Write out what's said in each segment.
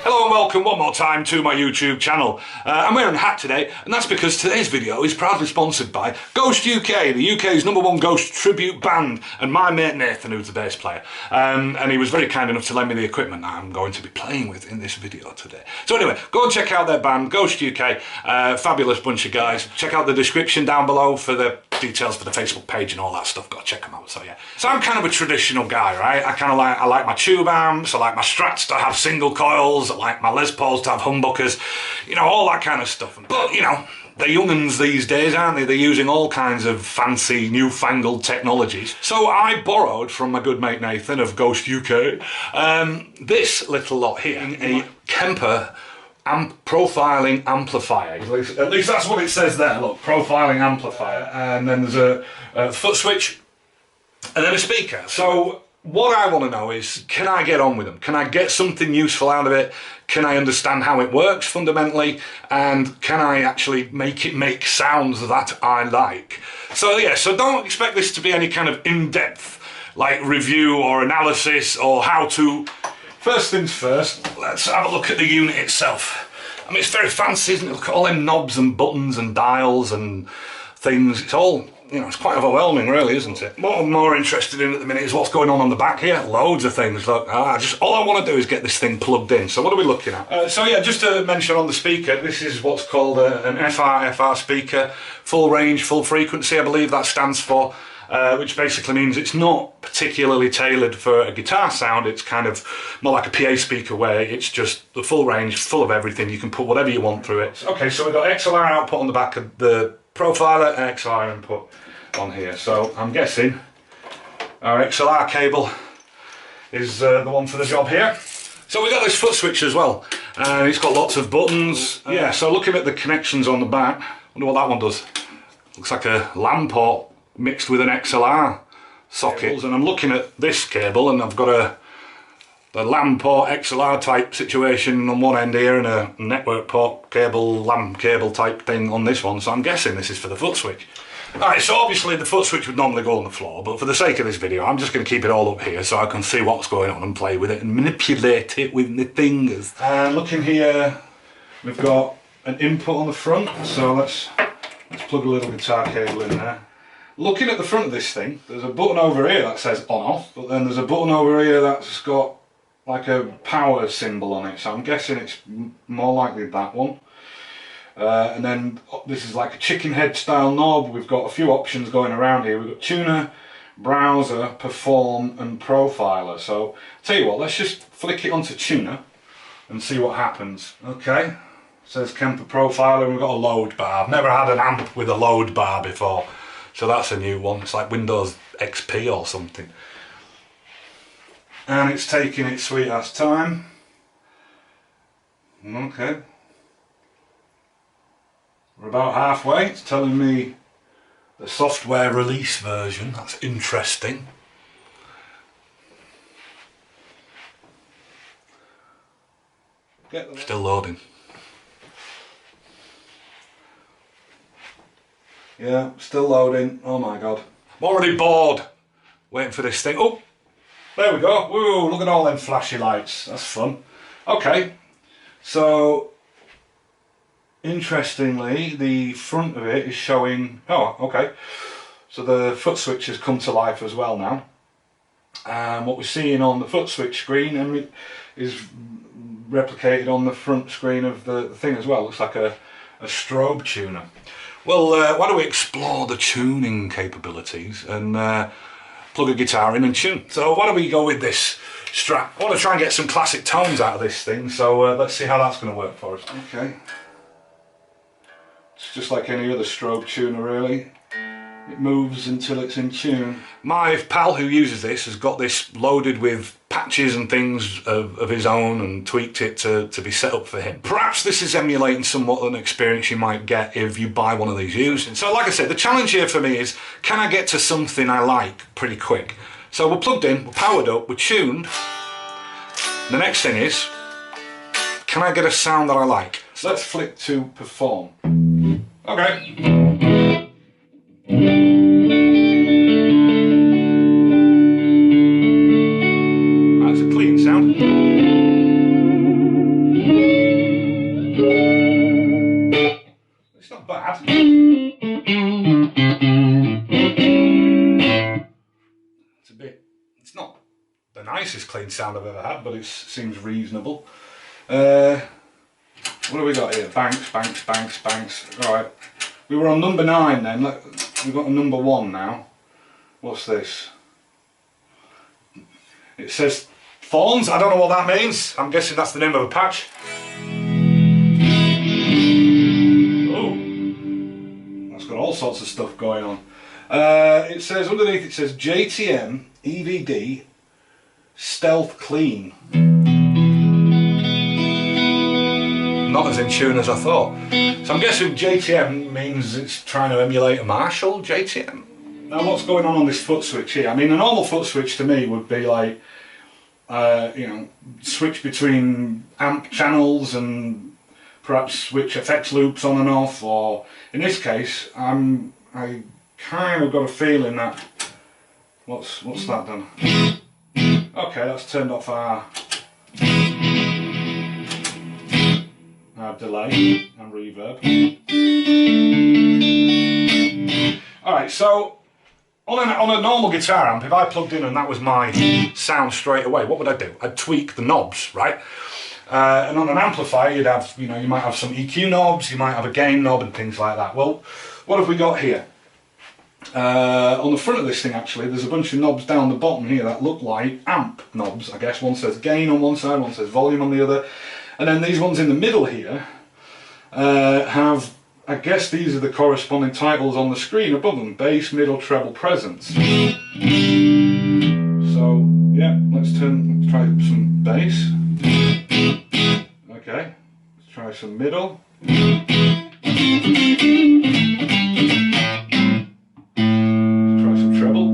Hello and welcome one more time to my YouTube channel. I'm wearing a hat today, and that's because today's video is proudly sponsored by Ghost UK, the UK's #1 Ghost tribute band, and my mate Nathan, who's the bass player. And he was very kind enough to lend me the equipment that I'm going to be playing with in this video today. So anyway, go and check out their band, Ghost UK, fabulous bunch of guys. Check out the description down below for the details for the Facebook page and all that stuff. Go check them out. So yeah, so I'm kind of a traditional guy, right? I like my tube amps, I like my Strats to have single coils, I like my Les Pauls to have humbuckers, you know, all that kind of stuff. But you know, the young'uns these days, aren't they? They're using all kinds of fancy newfangled technologies. So I borrowed from my good mate Nathan of Ghost UK this little lot here, a Kemper profiling amplifier. At least that's what it says there. Look, profiling amplifier, and then there's a Footswitch, and then a speaker. So what I want to know is, can I get on with them? Can I get something useful out of it? Can I understand how it works fundamentally? And can I actually make it make sounds that I like? So yeah, so don't expect this to be any kind of in-depth like review or analysis or how to. First things first, let's have a look at the unit itself. I mean, it's very fancy, isn't it? Look at all them knobs and buttons and dials and things. It's all, you know, it's quite overwhelming really, isn't it? What I'm more interested in at the minute is what's going on the back here. Loads of things. Look, all I want to do is get this thing plugged in. So what are we looking at? So yeah, just to mention on the speaker, this is what's called an FR speaker. Full range, full frequency, I believe that stands for. Which basically means it's not particularly tailored for a guitar sound. It's kind of more like a PA speaker where it's just the full range, full of everything. You can put whatever you want through it. Okay, so we've got XLR output on the back of the profiler and XLR input on here. So I'm guessing our XLR cable is the one for the job here. So we've got this Footswitch as well. It's got lots of buttons. Yeah, so looking at the connections on the back, I wonder what that one does. Looks like a LAN port mixed with an XLR socket, and I'm looking at this cable and I've got the LAN port XLR type situation on one end here and a network port cable, LAN cable type thing on this one, so I'm guessing this is for the Footswitch. Alright, so obviously the Footswitch would normally go on the floor, but for the sake of this video I'm just going to keep it all up here so I can see what's going on and play with it and manipulate it with my fingers. And looking here, we've got an input on the front, so let's plug a little guitar cable in there. Looking at the front of this thing, there's a button over here that says on off, but then there's a button over here that's got like a power symbol on it, so I'm guessing it's more likely that one. And then this is like a chicken head style knob. We've got a few options going around here. We've got tuner, browser, perform and profiler. So tell you what, let's just flick it onto tuner and see what happens. Okay, it says Kemper profiler, and we've got a load bar. I've never had an amp with a load bar before. So that's a new one. It's like Windows XP or something. And it's taking its sweet ass time. Okay. We're about halfway. It's telling me the software release version. That's interesting. Still loading. Yeah, still loading. Oh my god. I'm already bored waiting for this thing. Oh, there we go. Woo, look at all them flashy lights. That's fun. Okay, so interestingly, the front of it is showing. Oh, okay. So the Footswitch has come to life as well now. And what we're seeing on the Footswitch screen is replicated on the front screen of the thing as well. Looks like a strobe tuner. Well, why don't we explore the tuning capabilities and plug a guitar in and tune. So why don't we go with this Strat. I want to try and get some classic tones out of this thing, so let's see how that's going to work for us. Okay. It's just like any other strobe tuner really. It moves until it's in tune. My pal who uses this has got this loaded with patches and things of his own and tweaked it to be set up for him. Perhaps this is emulating somewhat an experience you might get if you buy one of these used. So like I said, the challenge here for me is, can I get to something I like pretty quick? So we're plugged in, we're powered up, we're tuned. The next thing is, can I get a sound that I like? So let's flick to perform. Okay. It's not the nicest clean sound I've ever had, but it seems reasonable. What have we got here? Banks, banks, banks, banks. Alright, we were on number 9 then. We've got a number 1 now. What's this? It says Thorns. I don't know what that means. I'm guessing that's the name of a patch. Oh, that's got all sorts of stuff going on. It says underneath, it says JTM EVD Stealth Clean. Not as in tune as I thought. So I'm guessing JTM means it's trying to emulate a Marshall JTM. Now what's going on this foot switch here? I mean, a normal foot switch to me would be like, you know, switch between amp channels and perhaps switch effects loops on and off, or in this case, I kind of got a feeling that, what's that done? Okay, that's turned off our delay and reverb. Alright, so on a normal guitar amp, if I plugged in and that was my sound straight away, what would I do? I'd tweak the knobs, right? And on an amplifier, you'd have, you know, you might have some EQ knobs, you might have a gain knob and things like that. Well, what have we got here? On the front of this thing, actually, there's a bunch of knobs down the bottom here that look like amp knobs, I guess. One says gain on one side, one says volume on the other. And then these ones in the middle here have, I guess these are the corresponding titles on the screen above them: bass, middle, treble, presence. So yeah, let's try some bass. Okay, let's try some middle. Let's try some treble.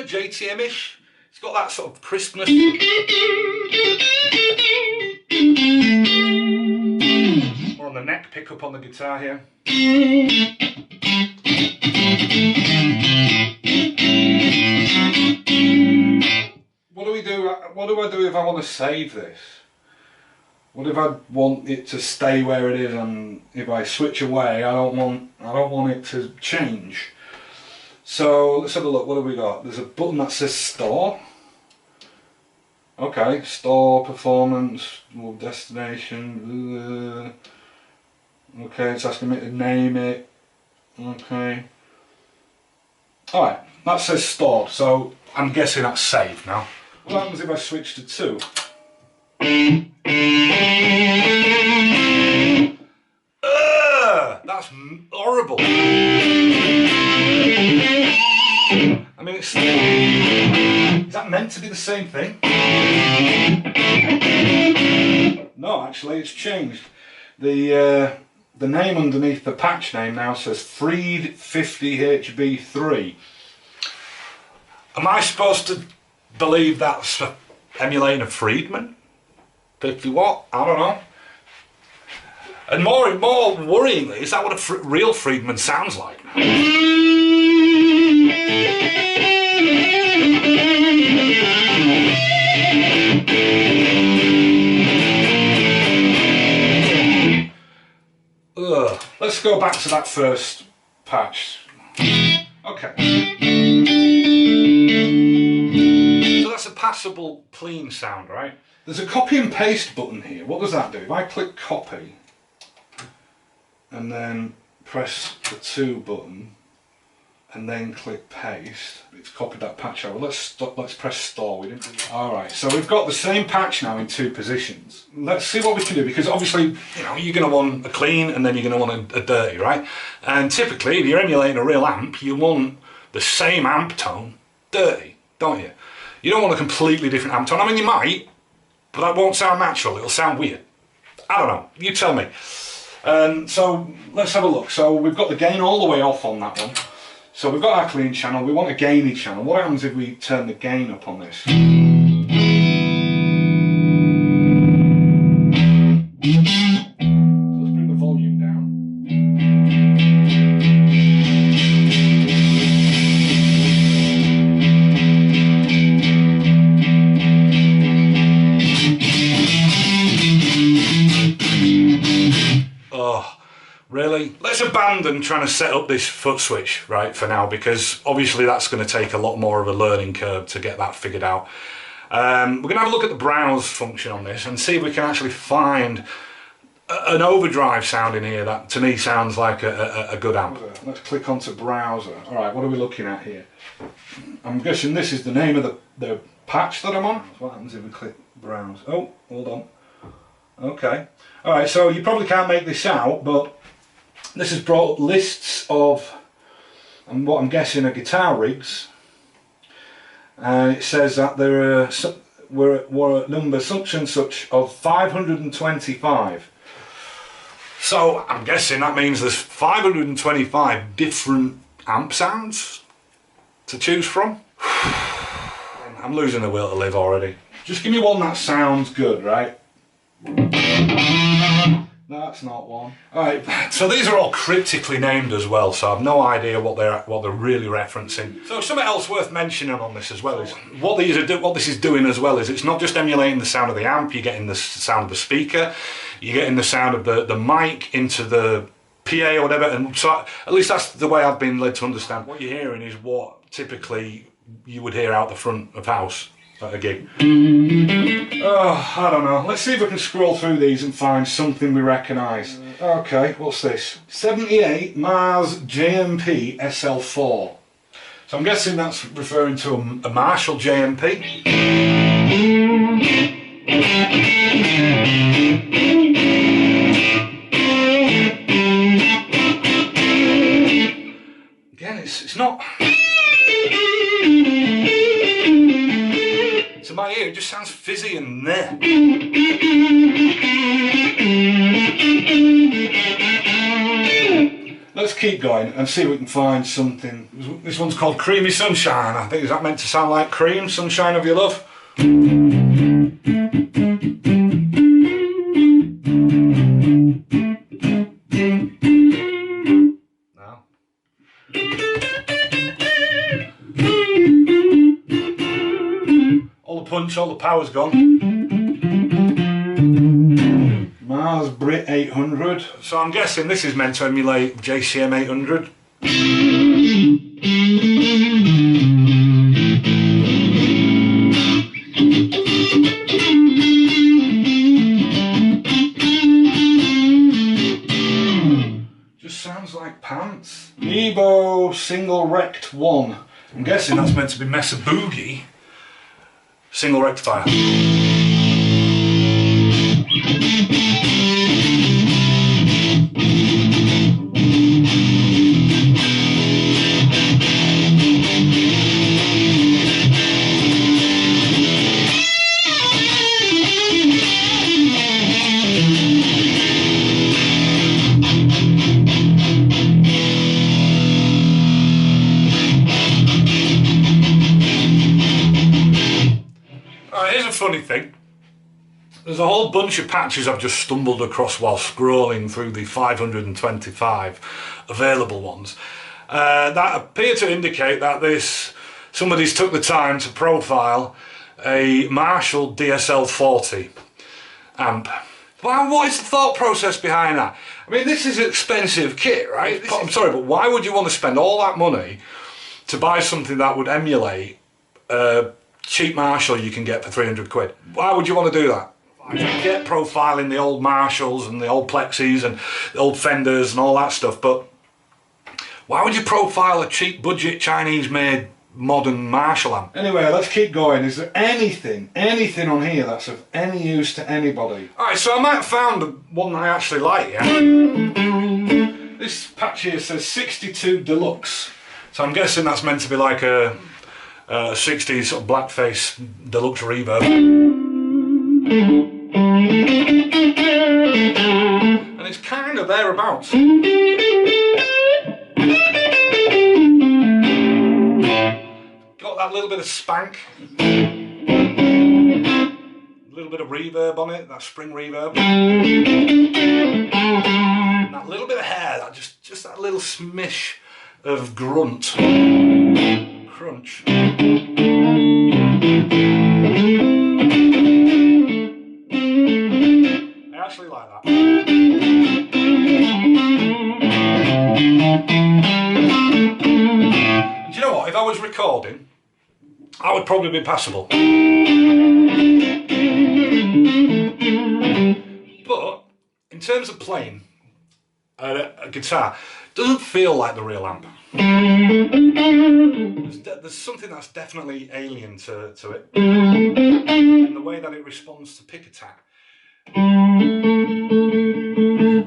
JTM-ish. It's got that sort of crispness. More on the neck pickup on the guitar here. What do we do? What do I do if I want to save this? What if I want it to stay where it is, and if I switch away, I don't want it to change. So let's have a look. What have we got? There's a button that says store. Okay, store, performance, destination. Okay, it's asking me to name it. Okay. Alright, that says stored, so I'm guessing that's saved now. What happens if I switch to 2? That's horrible. I mean, is that meant to be the same thing? No, actually, it's changed. The name underneath the patch name now says Freed 50HB3. Am I supposed to believe that's emulating a Friedman? 50 watt? I don't know. And more worryingly, is that what a real Friedman sounds like? Ugh. Let's go back to that first patch. Okay. So that's a passable, clean sound, right? There's a copy and paste button here. What does that do? If I click copy and then press the 2 button and then click paste, it's copied that patch over. Let's press store. We didn't do that. Alright, so we've got the same patch now in 2 positions. Let's see what we can do, because obviously, you know, you're going to want a clean and then you're going to want a dirty, right? And typically, if you're emulating a real amp, you want the same amp tone dirty, don't you? You don't want a completely different amp tone. I mean, you might, but that won't sound natural. It'll sound weird. I don't know. You tell me. So let's have a look. So we've got the gain all the way off on that one. So we've got our clean channel. We want a gainy channel. What happens if we turn the gain up on this? So let's bring the volume down. let's abandon trying to set up this Footswitch, right, for now, because obviously that's going to take a lot more of a learning curve to get that figured out. We're going to have a look at the browse function on this and see if we can actually find an overdrive sound in here that to me sounds like a good amp. Let's click onto browser. Alright, what are we looking at here? I'm guessing this is the name of the patch that I'm on. What happens if we click browse? Oh, hold on. Okay. Alright, so you probably can't make this out, but this has brought up lists of, and what I'm guessing are guitar rigs. And it says that there were at number such and such of 525. So I'm guessing that means there's 525 different amp sounds to choose from. I'm losing the will to live already. Just give me one that sounds good, right? That's not one. Alright, so these are all cryptically named as well, so I've no idea what they're really referencing. So something else worth mentioning on this as well is what this is doing as well is it's not just emulating the sound of the amp, you're getting the sound of the speaker, you're getting the sound of the mic into the PA or whatever, and so at least that's the way I've been led to understand. What you're hearing is what typically you would hear out the front of house at a gig. Oh, I don't know. Let's see if we can scroll through these and find something we recognise. Okay, what's this? 78 Mars JMP SL4. So I'm guessing that's referring to a Marshall JMP. Again, it's not... To my ear, it just sounds fizzy and there. Let's keep going and see if we can find something. This one's called Creamy Sunshine. I think, is that meant to sound like cream? Sunshine of your love? Punch, all the power's gone. Mars Brit 800. So I'm guessing this is meant to emulate JCM 800. Just sounds like pants. Nebo Single Rect 1. I'm guessing that's meant to be Mesa Boogie. Single rectifier. Funny thing, there's a whole bunch of patches I've just stumbled across while scrolling through the 525 available ones that appear to indicate that somebody's took the time to profile a Marshall DSL 40 amp. Well, what is the thought process behind that? I mean, this is expensive kit, right? I'm sorry, but why would you want to spend all that money to buy something that would emulate cheap Marshall you can get for 300 quid. Why would you want to do that? I get profiling the old Marshalls and the old Plexis and the old Fenders and all that stuff, but why would you profile a cheap budget Chinese made modern Marshall amp? Anyway, let's keep going. Is there anything on here that's of any use to anybody? Alright, so I might have found one that I actually like, yeah? This patch here says 62 Deluxe, so I'm guessing that's meant to be like a 60s sort of blackface deluxe reverb. And it's kind of thereabouts. Got that little bit of spank. A little bit of reverb on it, that spring reverb. And that little bit of hair, that just that little smish of grunt. Crunch. I actually like that. recording, that would probably be passable. But in terms of playing a guitar, it doesn't feel like the real amp. There's something that's definitely alien to it, and the way that it responds to pick attack. And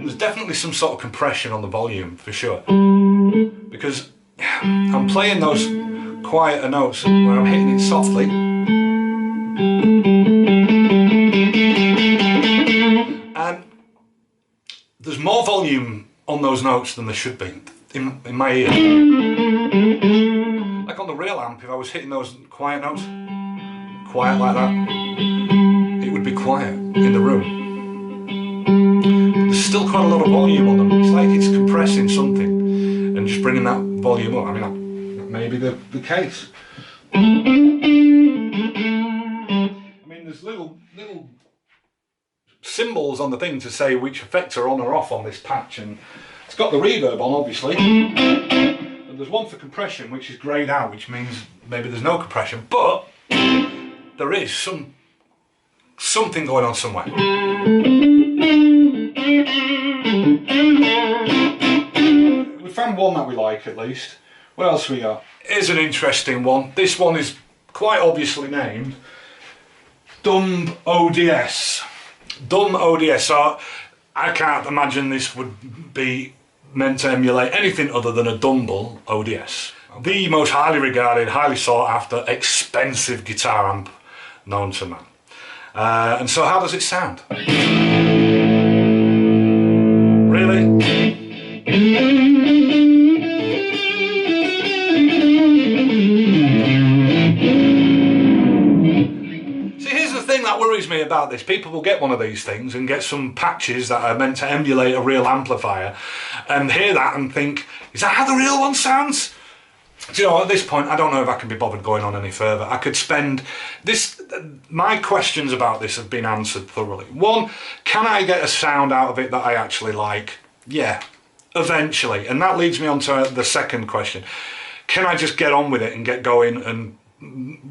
there's definitely some sort of compression on the volume for sure, because I'm playing those quieter notes where I'm hitting it softly, and there's more volume on those notes than there should be in my ear. Like on the real amp, if I was hitting those quiet notes, quiet like that, it would be quiet in the room. There's still quite a lot of volume on them. It's like it's compressing something and just bringing that volume up. I mean, that may be the case. I mean, there's little symbols on the thing to say which effects are on or off on this patch, and it's got the reverb on, obviously. And there's one for compression, which is greyed out, which means maybe there's no compression, but there is something going on somewhere. We found one that we like, at least. What else we got? Here's an interesting one. This one is quite obviously named Dumb ODS. Dumb ODS. So I can't imagine this would be meant to emulate anything other than a Dumble ODS. The most highly regarded, highly sought after, expensive guitar amp known to man. And so how does it sound? Really? That worries me about this. People will get one of these things and get some patches that are meant to emulate a real amplifier and hear that and think, is that how the real one sounds? Do you know, at this point I don't know if I can be bothered going on any further. I could spend this, my questions about this have been answered thoroughly. One, can I get a sound out of it that I actually like? Yeah, eventually. And that leads me on to the second question. Can I just get on with it and get going and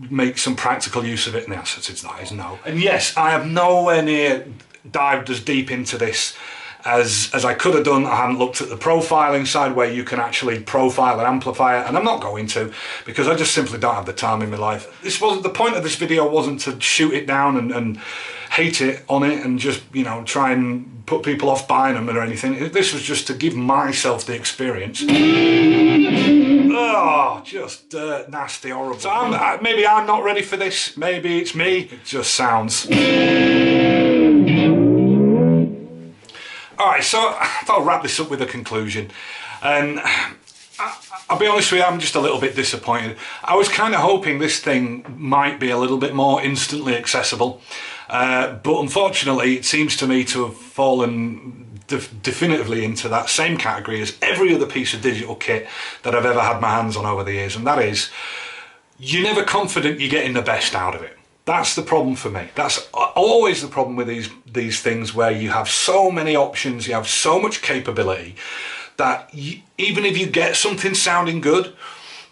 make some practical use of it? And the answer to that is no. And yes, I have nowhere near dived as deep into this as I could have done. I haven't looked at the profiling side where you can actually profile an amplifier, and I'm not going to, because I just simply don't have the time in my life. This wasn't the point of this video. Wasn't to shoot it down and hate it on it and just, you know, try and put people off buying them or anything. This was just to give myself the experience. Oh, just nasty, horrible. So maybe I'm not ready for this. Maybe it's me. It just sounds. Alright, so I thought I'd wrap this up with a conclusion. And I'll be honest with you, I'm just a little bit disappointed. I was kind of hoping this thing might be a little bit more instantly accessible. But unfortunately, it seems to me to have fallen definitively into that same category as every other piece of digital kit that I've ever had my hands on over the years, and that is, you're never confident you're getting the best out of it. That's the problem for me. That's always the problem with these things, where you have so many options, you have so much capability, that even if you get something sounding good,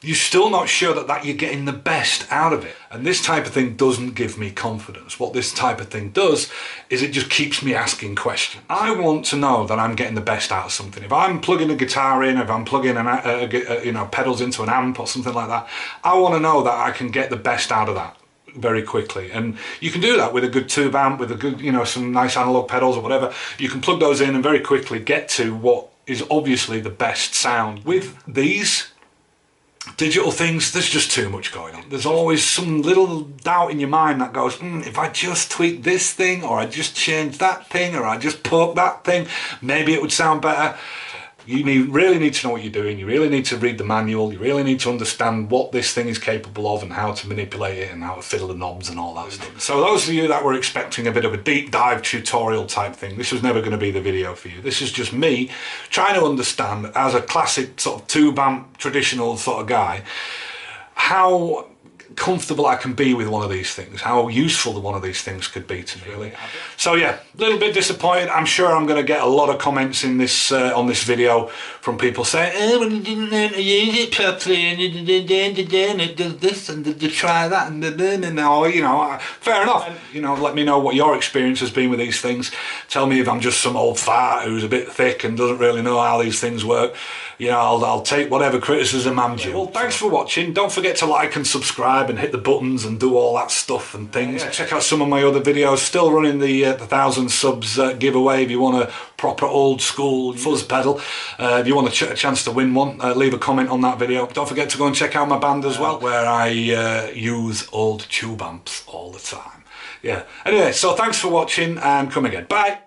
you're still not sure that you're getting the best out of it. And this type of thing doesn't give me confidence. What this type of thing does is it just keeps me asking questions. I want to know that I'm getting the best out of something. If I'm plugging a guitar in, if I'm plugging pedals into an amp or something like that, I want to know that I can get the best out of that very quickly. And you can do that with a good tube amp, with a good, you know, some nice analog pedals or whatever. You can plug those in and very quickly get to what is obviously the best sound. With these digital things, there's just too much going on. There's always some little doubt in your mind that goes, if I just tweak this thing, or I just change that thing, or I just poke that thing, maybe it would sound better. You really need to know what you're doing. You really need to read the manual. You really need to understand what this thing is capable of and how to manipulate it and how to fiddle the knobs and all that stuff. So those of you that were expecting a bit of a deep dive tutorial type thing, this was never going to be the video for you. This is just me trying to understand, as a classic sort of tube amp traditional sort of guy, how comfortable I can be with one of these things, how useful one of these things could be to me, really. So yeah, a little bit disappointed. I'm sure I'm going to get a lot of comments in this on this video from people saying, well, you didn't learn to use it properly, and it does this, and try that, and now, you know, fair enough. And, you know, let me know what your experience has been with these things. Tell me if I'm just some old fart who's a bit thick and doesn't really know how these things work. You know, I'll take whatever criticism I'm due. Well, thanks for watching. Don't forget to like and subscribe and hit the buttons and do all that stuff and things. Check out some of my other videos. Still running the 1,000 subs giveaway if you want a proper old school fuzz pedal. If you want a chance to win one, leave a comment on that video. Don't forget to go and check out my band as well, where I use old tube amps all the time. Yeah. Anyway, so thanks for watching and come again. Bye.